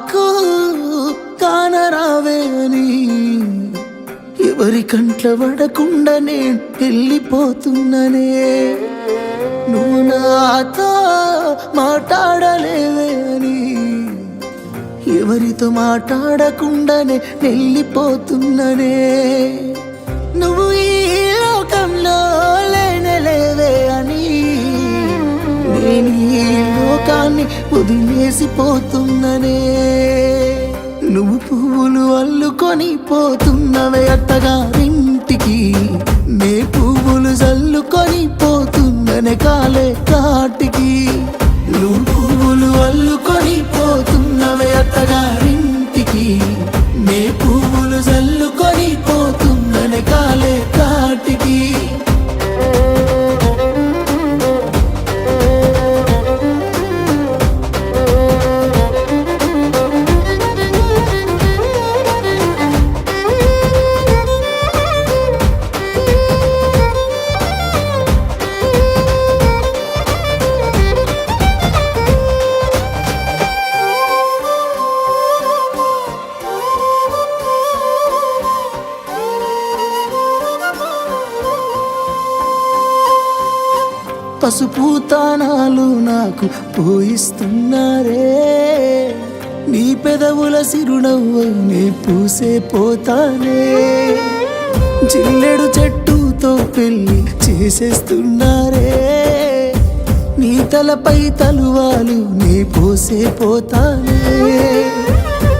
నాకు కానరావే అని ఎవరి కంట్ల పడకుండా నేను వెళ్ళిపోతున్ననే నువ్వు నాతో మాట్లాడలేవే అని ఎవరితో మాట్లాడకుండానే వెళ్ళిపోతున్ననే నువ్వు ఈ లోకంలో లేనలేవే అని నేను ఈ లోకాన్ని వదిలేసిపోతున్ననే నువ్వు పువ్వులు అల్లుకొని పోతున్నవే అత్తగారింటికి నే పువ్వులు జల్లుకొని పోతున్ననే కాలే కాటికి నువ్వు పువ్వులు అల్లుకొని పోతున్నవే అత్తగారింటికి నే పువ్వులు జల్లుకొని పోతున్ననే కాలే కాటికి పసుపు తానాలు నాకు పోయిస్తున్నారే నీ పెదవుల సిరునవ్వు నే పూసే పోతానే జిల్లెడు చెట్టుతో పెళ్లి చేసేస్తున్నారే నీ తలపై తలువాలు నే పోసే పోతానే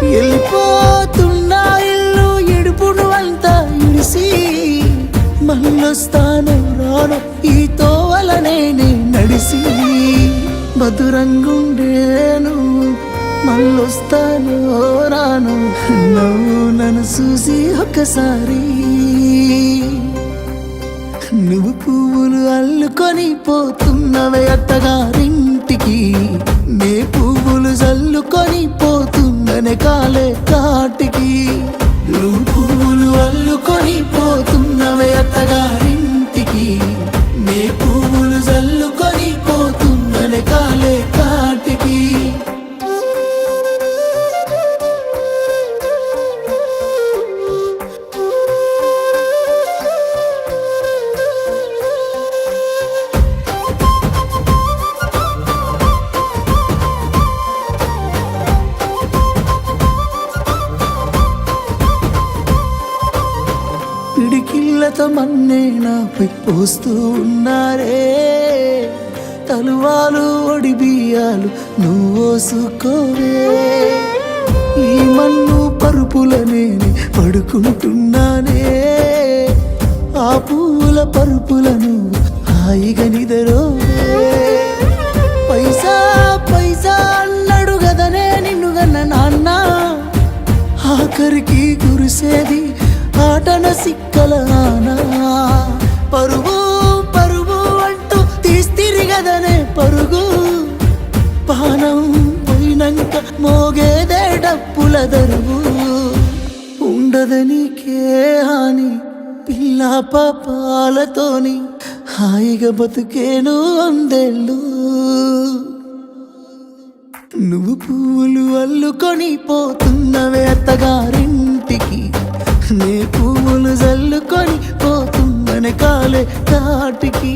వెళ్ళిపోతున్నా ఇల్లు ఇడుపును అంతా ఇడిసి మళ్ళొస్తాను రాను ఈ తోవలనే నడిసి మధురంగుండేను మళ్ళొస్తాను రాను నువ్వు నన్ను చూసి ఒక్కసారి నువ్వు పువ్వులు అల్లుకొని పోతున్నవే అత్తగారింటికి నే పువ్వులు జల్లుకొని పోతున్ననే కాలే కాటికి నువ్వు పువ్వులు అల్లుకొని పోతున్నవే అత్తగారింటికి నే పువ్వులు జల్లుకొని పోతున్ననే కాలే కాటికి పిడికిళ్ళతో మన్నే నాపై పోస్తూ ఉన్నారే తలువాలు ఒడి బియ్యాలు నువ్వోసుకోవే ఈ మన్ను పరుపులనే పడుకుంటున్నానే ఆ పూల పరుపులను హాయిగా నిదరోవే పైసా పైసా అన్నాడు గదనే నిన్ను గన్న నాన్న ఆఖరికి కురిసేది ఆటన సిక్కల పరుగు పరుగు అంటూ తీస్తిరిగదనే పరుగు పానం పోయినంక మోగేదే డప్పుల దరువు ఉండదనికే హాని పిల్ల పాపాలతోని హాయిగా బతుకేను అందేళ్ళు నువ్వు పువ్వులు అల్లుకొని పోతున్నవే అత్తగారింటికి నే పువ్వులు జల్లుకొని పోతున్ననే కాలే కాటికి